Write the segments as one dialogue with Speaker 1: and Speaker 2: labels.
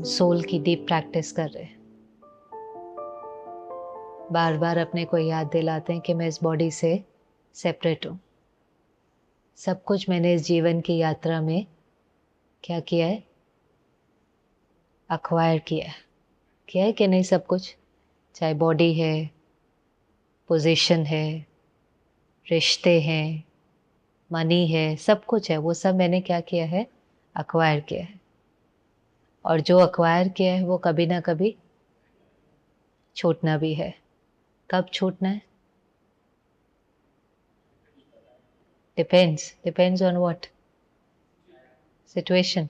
Speaker 1: Soul की deep practice कर रहे हैं। बार बार अपने को याद दिलाते हैं कि मैं इस बॉडी से सेपरेट हूँ। सब कुछ मैंने इस जीवन की यात्रा में क्या किया है, अक्वायर किया है कि नहीं सब कुछ, चाहे बॉडी है, पोजीशन है, रिश्ते हैं, मनी है, सब कुछ है, वो सब मैंने क्या किया है, अक्वायर किया है। और जो अक्वायर किया है वो कभी ना कभी छूटना भी है। कब छूटना है? Depends on what situation.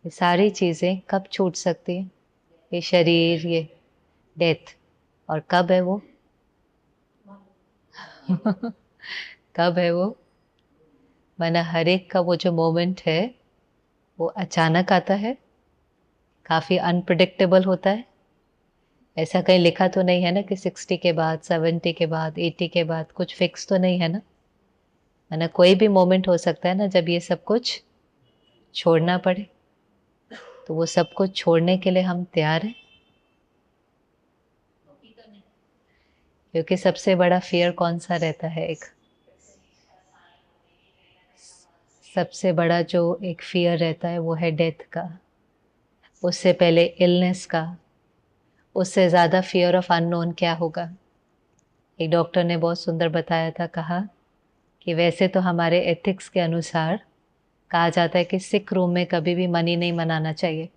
Speaker 1: ये सारी चीज़ें कब छूट सकती हैं? ये शरीर, ये डेथ। और कब है वो? कब है वो? माना हर एक का वो जो मोमेंट है वो अचानक आता है, काफ़ी अनप्रिडिक्टेबल होता है। ऐसा कहीं लिखा तो नहीं है ना कि 60 के बाद, 70 के बाद, 80 के बाद, कुछ फिक्स तो नहीं है ना। माना कोई भी मोमेंट हो सकता है ना जब ये सब कुछ छोड़ना पड़े। तो वो सब कुछ छोड़ने के लिए हम तैयार हैं? क्योंकि सबसे बड़ा फियर कौन सा रहता है? एक सबसे बड़ा जो एक फियर रहता है वो है डेथ का, उससे पहले इलनेस का, उससे ज़्यादा फियर ऑफ अननोन क्या होगा। एक डॉक्टर ने बहुत सुंदर बताया था, कहा कि वैसे तो हमारे एथिक्स के अनुसार कहा जाता है कि सिक रूम में कभी भी मनी नहीं मनाना चाहिए।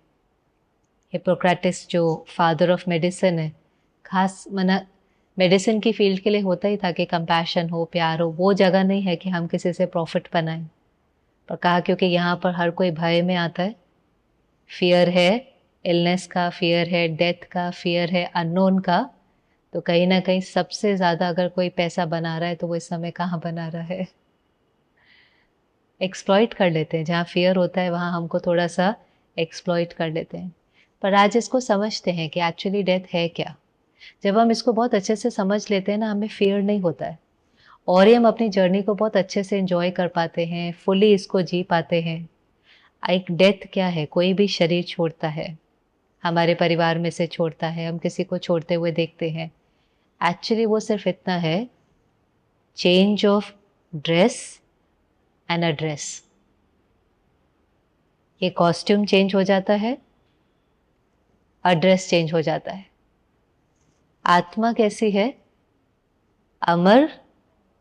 Speaker 1: हिपोक्रेटिस जो फादर ऑफ मेडिसिन है, खास मना मेडिसिन की फील्ड के लिए होता ही था कि कंपैशन हो, प्यार हो, वो जगह नहीं है कि हम किसी से प्रॉफिट बनाएं। पर कहा क्योंकि यहाँ पर हर कोई भय में आता है, फियर है इलनेस का, फियर है डेथ का, फियर है अननोन का। तो कहीं ना कहीं सबसे ज़्यादा अगर कोई पैसा बना रहा है तो वो इस समय कहाँ बना रहा है? एक्सप्लॉइट कर लेते हैं। जहाँ फियर होता है वहाँ हमको थोड़ा सा एक्सप्लॉइट कर लेते हैं। पर आज इसको समझते हैं कि एक्चुअली डेथ है क्या। जब हम इसको बहुत अच्छे से समझ लेते हैं ना, हमें फियर नहीं होता है, और ही हम अपनी जर्नी को बहुत अच्छे से एंजॉय कर पाते हैं, फुली इसको जी पाते हैं। एक डेथ क्या है? कोई भी शरीर छोड़ता है, हमारे परिवार में से छोड़ता है, हम किसी को छोड़ते हुए देखते हैं। एक्चुअली वो सिर्फ इतना है, change of dress and address. ये कॉस्ट्यूम चेंज हो जाता है, एड्रेस चेंज हो जाता है। आत्मा कैसी है? अमर,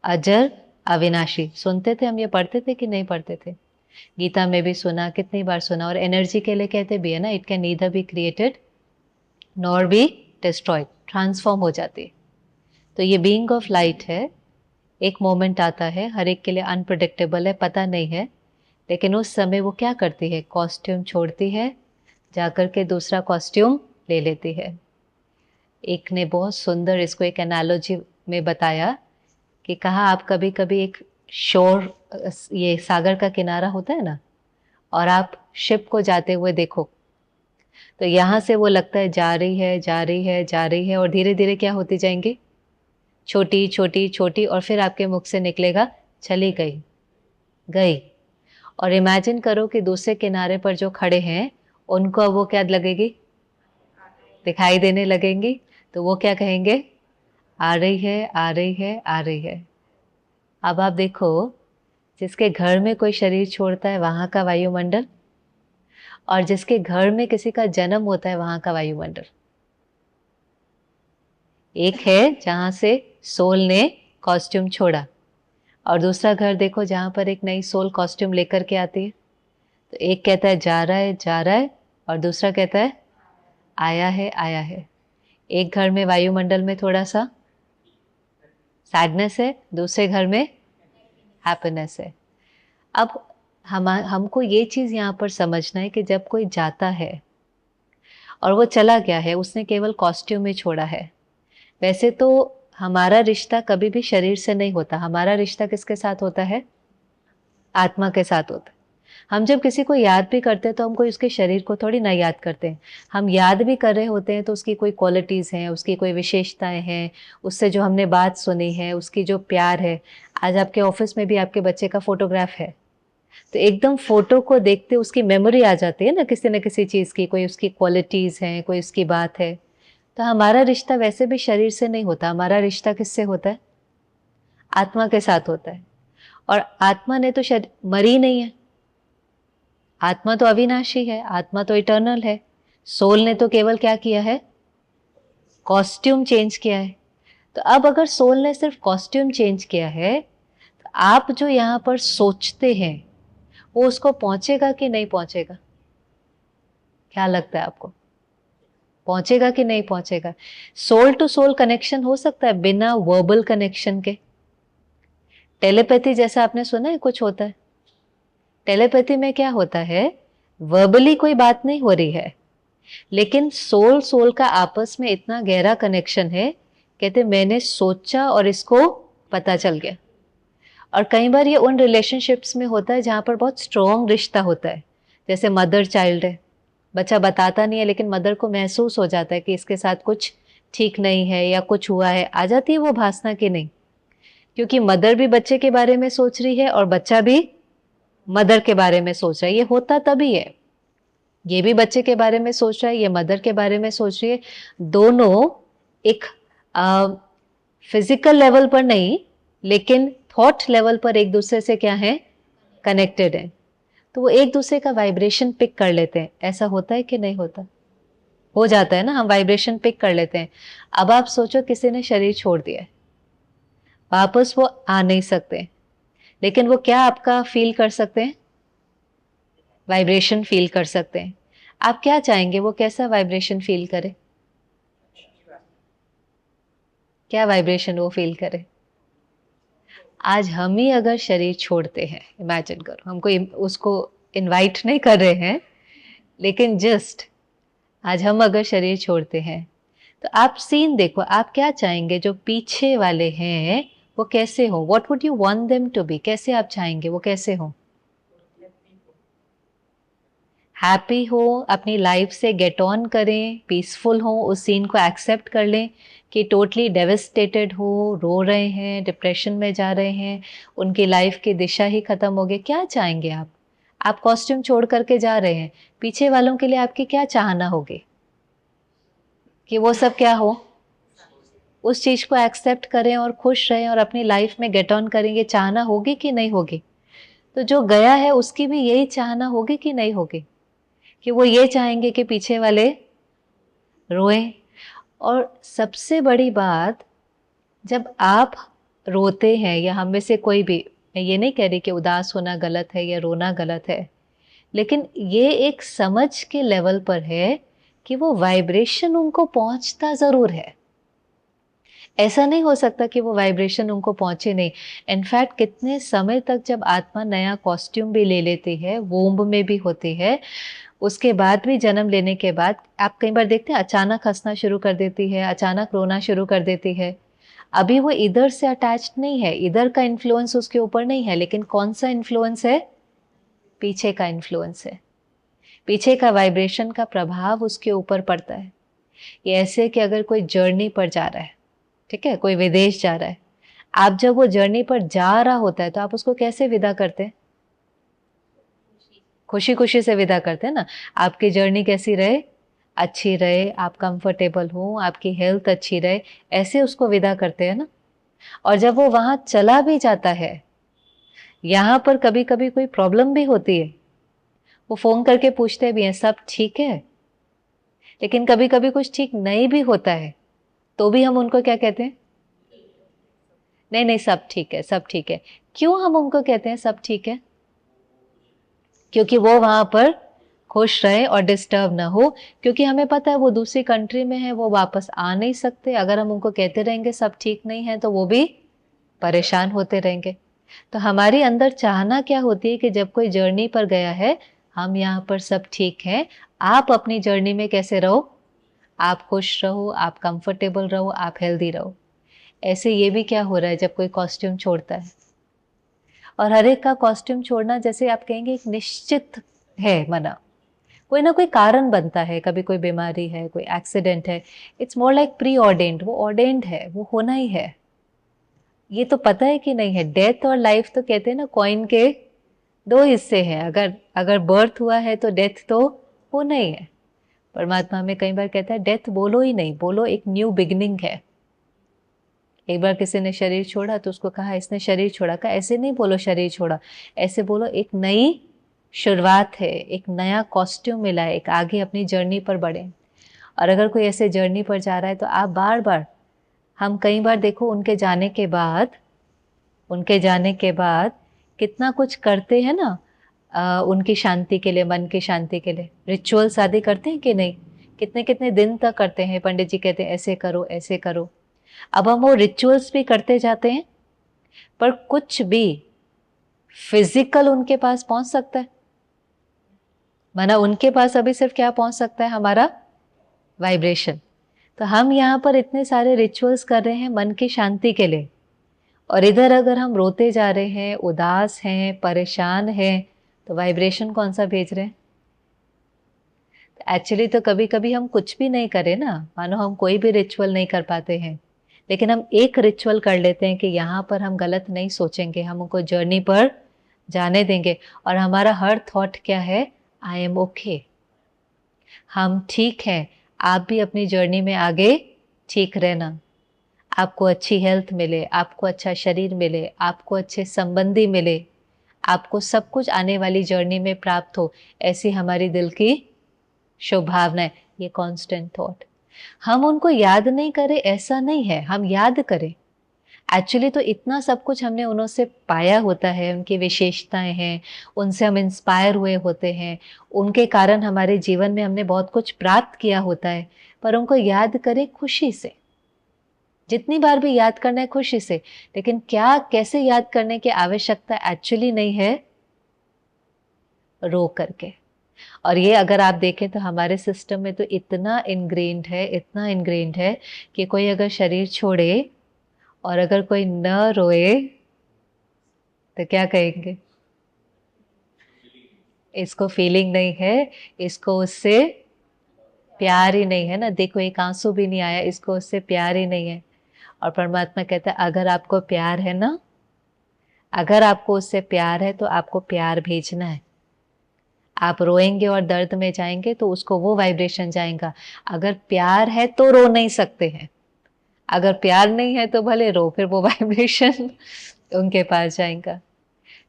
Speaker 1: अजर, अविनाशी। सुनते थे हम, ये पढ़ते थे कि नहीं पढ़ते थे? गीता में भी सुना, कितनी बार सुना। और एनर्जी के लिए कहते भी है ना, it can neither be created nor be destroyed, transform हो जाती है। तो ये बीइंग ऑफ लाइट है। एक मोमेंट आता है, हर एक के लिए अनप्रडिक्टेबल है, पता नहीं है, लेकिन उस समय वो क्या करती है? कॉस्ट्यूम छोड़ती है, जाकर के दूसरा कॉस्ट्यूम ले लेती है। एक ने बहुत सुंदर इसको एक एनालॉजी में बताया कि कहा, आप कभी कभी एक शोर, ये सागर का किनारा होता है ना, और आप शिप को जाते हुए देखो, तो यहाँ से वो लगता है जा रही है, जा रही है, जा रही है, और धीरे धीरे क्या होती जाएंगी? छोटी छोटी छोटी, और फिर आपके मुख से निकलेगा चली गई, गई। और इमेजिन करो कि दूसरे किनारे पर जो खड़े हैं उनको अब वो क्या लगेगी? दिखाई देने लगेंगी। तो वो क्या कहेंगे? आ रही है, आ रही है, आ रही है। अब आप देखो, जिसके घर में कोई शरीर छोड़ता है वहां का वायुमंडल, और जिसके घर में किसी का जन्म होता है वहां का वायुमंडल एक है, जहां से सोल ने कॉस्ट्यूम छोड़ा। और दूसरा घर देखो जहां पर एक नई सोल कॉस्ट्यूम लेकर के आती है। तो एक कहता है जा रहा है, जा रहा है, और दूसरा कहता है आया है, आया है। एक घर में वायुमंडल में थोड़ा सा सैडनेस है, दूसरे घर में हैप्पीनेस है। अब हमको ये चीज़ यहाँ पर समझना है कि जब कोई जाता है और वो चला गया है, उसने केवल कॉस्ट्यूम ही छोड़ा है। वैसे तो हमारा रिश्ता कभी भी शरीर से नहीं होता, हमारा रिश्ता किसके साथ होता है? आत्मा के साथ होता है। हम जब किसी को याद भी करते हैं तो हम कोई उसके शरीर को थोड़ी ना याद करते हैं। हम याद भी कर रहे होते हैं तो उसकी कोई क्वालिटीज़ हैं, उसकी कोई विशेषताएं हैं, उससे जो हमने बात सुनी है, उसकी जो प्यार है। आज आपके ऑफिस में भी आपके बच्चे का फोटोग्राफ है, तो एकदम फोटो को देखते उसकी मेमोरी आ जाती है ना किसी चीज़ की, कोई उसकी क्वालिटीज़ हैं, कोई उसकी बात है। तो हमारा रिश्ता वैसे भी शरीर से नहीं होता, हमारा रिश्ता किससे होता है? आत्मा के साथ होता है। और आत्मा ने तो शायद मरी नहीं है, आत्मा तो अविनाशी है, आत्मा तो इटर्नल है। सोल ने तो केवल क्या किया है? कॉस्ट्यूम चेंज किया है। तो अब अगर सोल ने सिर्फ कॉस्ट्यूम चेंज किया है, तो आप जो यहाँ पर सोचते हैं वो उसको पहुंचेगा कि नहीं पहुंचेगा? क्या लगता है आपको? पहुंचेगा कि नहीं पहुंचेगा? सोल टू सोल कनेक्शन हो सकता है बिना वर्बल कनेक्शन के। टेलीपैथी जैसा आपने सुना है कुछ होता है? टेलीपैथी में क्या होता है? वर्बली कोई बात नहीं हो रही है, लेकिन सोल सोल का आपस में इतना गहरा कनेक्शन है, कहते मैंने सोचा और इसको पता चल गया। और कई बार ये उन रिलेशनशिप्स में होता है जहां पर बहुत स्ट्रॉन्ग रिश्ता होता है, जैसे मदर चाइल्ड है, बच्चा बताता नहीं है लेकिन मदर को महसूस हो जाता है कि इसके साथ कुछ ठीक नहीं है या कुछ हुआ है, आ जाती है वो भासना कि नहीं, क्योंकि मदर भी बच्चे के बारे में सोच रही है और बच्चा भी मदर के बारे में सोच रहा है। ये होता तभी है, ये भी बच्चे के बारे में सोच रहा है, ये मदर के बारे में सोच रही है। दोनों एक फिजिकल लेवल पर नहीं, लेकिन थॉट लेवल पर एक दूसरे से क्या है? कनेक्टेड है। तो वो एक दूसरे का वाइब्रेशन पिक कर लेते हैं। ऐसा होता है कि नहीं होता? हो जाता है ना, हम वाइब्रेशन पिक कर लेते हैं। अब आप सोचो किसी ने शरीर छोड़ दिया है, वापस वो आ नहीं सकते, लेकिन वो क्या आपका फील कर सकते हैं? वाइब्रेशन फील कर सकते हैं। आप क्या चाहेंगे वो कैसा वाइब्रेशन फील करे? क्या वाइब्रेशन वो फील करे? आज हम ही अगर शरीर छोड़ते हैं, इमेजिन करो, हमको उसको इनवाइट नहीं कर रहे हैं, लेकिन जस्ट आज हम अगर शरीर छोड़ते हैं, तो आप सीन देखो, आप क्या चाहेंगे जो पीछे वाले हैं वो कैसे हो? What would you want them to be? कैसे आप चाहेंगे वो कैसे हो? हैप्पी हो, अपनी लाइफ से गेट ऑन करें, पीसफुल हो, उस सीन को एक्सेप्ट कर लें कि टोटली डेविस्टेटेड हो, रो रहे हैं, डिप्रेशन में जा रहे हैं, उनकी लाइफ की दिशा ही खत्म हो गई, क्या चाहेंगे आप? आप कॉस्ट्यूम छोड़ करके जा रहे हैं, पीछे वालों के लिए आपकी क्या चाहना होगी? कि वो सब क्या हो? उस चीज को एक्सेप्ट करें और खुश रहें और अपनी लाइफ में गेट ऑन करेंगे, चाहना होगी कि नहीं होगी? तो जो गया है उसकी भी यही चाहना होगी कि नहीं होगी, कि वो ये चाहेंगे कि पीछे वाले रोएं। और सबसे बड़ी बात, जब आप रोते हैं या हम में से कोई भी, मैं ये नहीं कह रही कि उदास होना गलत है या रोना गलत है, लेकिन ये एक समझ के लेवल पर है कि वो वाइब्रेशन उनको पहुंचता जरूर है। ऐसा नहीं हो सकता कि वो वाइब्रेशन उनको पहुंचे नहीं। इनफैक्ट कितने समय तक जब आत्मा नया कॉस्ट्यूम भी ले लेती है, वोम्ब में भी होती है, उसके बाद भी जन्म लेने के बाद आप कई बार देखते हैं अचानक हंसना शुरू कर देती है, अचानक रोना शुरू कर देती है। अभी वो इधर से अटैच्ड नहीं है, इधर का इन्फ्लुएंस उसके ऊपर नहीं है, लेकिन कौन सा इन्फ्लुएंस है? पीछे का इन्फ्लुएंस है। पीछे का वाइब्रेशन का प्रभाव उसके ऊपर पड़ता है। ये ऐसे कि अगर कोई जर्नी पर जा रहा है, ठीक है, कोई विदेश जा रहा है, आप जब वो जर्नी पर जा रहा होता है तो आप उसको कैसे विदा करते हैं? खुशी खुशी से विदा करते हैं ना। आपकी जर्नी कैसी रहे? अच्छी रहे, आप कंफर्टेबल हो, आपकी हेल्थ अच्छी रहे, ऐसे उसको विदा करते हैं ना। और जब वो वहां चला भी जाता है, यहाँ पर कभी कभी कोई प्रॉब्लम भी होती है, वो फोन करके पूछते भी हैं सब ठीक है, लेकिन कभी कभी कुछ ठीक नहीं भी होता है, तो भी हम उनको क्या कहते हैं? नहीं नहीं सब ठीक है, सब ठीक है। क्यों हम उनको कहते हैं सब ठीक है? क्योंकि वो वहां पर खुश रहे और डिस्टर्ब ना हो, क्योंकि हमें पता है वो दूसरी कंट्री में है, वो वापस आ नहीं सकते। अगर हम उनको कहते रहेंगे सब ठीक नहीं है तो वो भी परेशान होते रहेंगे। तो हमारी अंदर चाहना क्या होती है कि जब कोई जर्नी पर गया है, हम यहाँ पर सब ठीक है, आप अपनी जर्नी में कैसे रहो? आप खुश रहो, आप कंफर्टेबल रहो, आप हेल्दी रहो। ऐसे ये भी क्या हो रहा है जब कोई कॉस्ट्यूम छोड़ता है, और हर एक का कॉस्ट्यूम छोड़ना जैसे आप कहेंगे एक निश्चित है मना, कोई ना कोई कारण बनता है, कभी कोई बीमारी है, कोई एक्सीडेंट है, इट्स मोर लाइक प्री ऑर्डेंड, वो ऑर्डेंड है, वो होना ही है। ये तो पता है कि नहीं है? डेथ और लाइफ तो कहते हैं ना कॉइन के दो हिस्से हैं, अगर अगर बर्थ हुआ है तो डेथ तो वो नहीं है। परमात्मा हमें कई बार कहता है डेथ बोलो ही नहीं, बोलो एक न्यू बिगनिंग है। एक बार किसी ने शरीर छोड़ा तो उसको कहा इसने शरीर छोड़ा, कहा ऐसे नहीं बोलो शरीर छोड़ा, ऐसे बोलो एक नई शुरुआत है, एक नया कॉस्ट्यूम मिला है, एक आगे अपनी जर्नी पर बढ़े। और अगर कोई ऐसे जर्नी पर जा रहा है तो आप बार बार, हम कई बार देखो उनके जाने के बाद कितना कुछ करते हैं ना, उनकी शांति के लिए, मन की शांति के लिए रिचुअल्स आदि करते हैं कि नहीं, कितने कितने दिन तक करते हैं। पंडित जी कहते हैं ऐसे करो ऐसे करो। अब हम वो रिचुअल्स भी करते जाते हैं, पर कुछ भी फिजिकल उनके पास पहुंच सकता है? माना उनके पास अभी सिर्फ क्या पहुंच सकता है, हमारा वाइब्रेशन। तो हम यहाँ पर इतने सारे रिचुअल्स कर रहे हैं मन की शांति के लिए, और इधर अगर हम रोते जा रहे हैं, उदास हैं, परेशान हैं, तो वाइब्रेशन कौन सा भेज रहे हैं? एक्चुअली तो कभी कभी हम कुछ भी नहीं करें ना, मानो हम कोई भी रिचुअल नहीं कर पाते हैं, लेकिन हम एक रिचुअल कर लेते हैं कि यहाँ पर हम गलत नहीं सोचेंगे, हम उनको जर्नी पर जाने देंगे। और हमारा हर थॉट क्या है? आई एम ओके, हम ठीक हैं। आप भी अपनी जर्नी में आगे ठीक रहना, आपको अच्छी हेल्थ मिले, आपको अच्छा शरीर मिले, आपको अच्छे संबंधी मिले, आपको सब कुछ आने वाली जर्नी में प्राप्त हो, ऐसी हमारी दिल की शुभ भावना है। ये कांस्टेंट थॉट, हम उनको याद नहीं करें ऐसा नहीं है, हम याद करें। एक्चुअली तो इतना सब कुछ हमने उनसे पाया होता है, उनकी विशेषताएं हैं, उनसे हम इंस्पायर हुए होते हैं, उनके कारण हमारे जीवन में हमने बहुत कुछ प्राप्त किया होता है। पर उनको याद करें खुशी से, जितनी बार भी याद करना है खुशी से। लेकिन क्या, कैसे याद करने की आवश्यकता एक्चुअली नहीं है? रो करके। और ये अगर आप देखें तो हमारे सिस्टम में तो इतना इनग्रेन्ड है, इतना इनग्रेन्ड है कि कोई अगर शरीर छोड़े और अगर कोई न रोए तो क्या कहेंगे? इसको फीलिंग नहीं है, इसको उससे प्यार ही नहीं है ना। देखो एक आंसू भी नहीं आया, इसको उससे प्यार ही नहीं है। और परमात्मा कहता है अगर आपको प्यार है ना, अगर आपको उससे प्यार है तो आपको प्यार भेजना है। आप रोएंगे और दर्द में जाएंगे तो उसको वो वाइब्रेशन जाएगा। अगर प्यार है तो रो नहीं सकते हैं, अगर प्यार नहीं है तो भले रो, फिर वो वाइब्रेशन उनके पास जाएगा।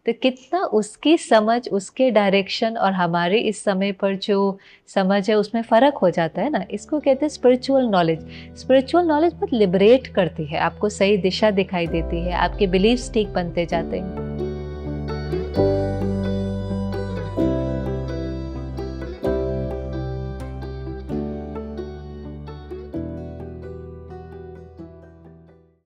Speaker 1: तो कितना उसकी समझ, उसके डायरेक्शन और हमारे इस समय पर जो समझ है उसमें फ़र्क हो जाता है ना। इसको कहते हैं स्पिरिचुअल नॉलेज। स्पिरिचुअल नॉलेज बहुत लिबरेट करती है, आपको सही दिशा दिखाई देती है, आपके बिलीव्स ठीक बनते जाते हैं।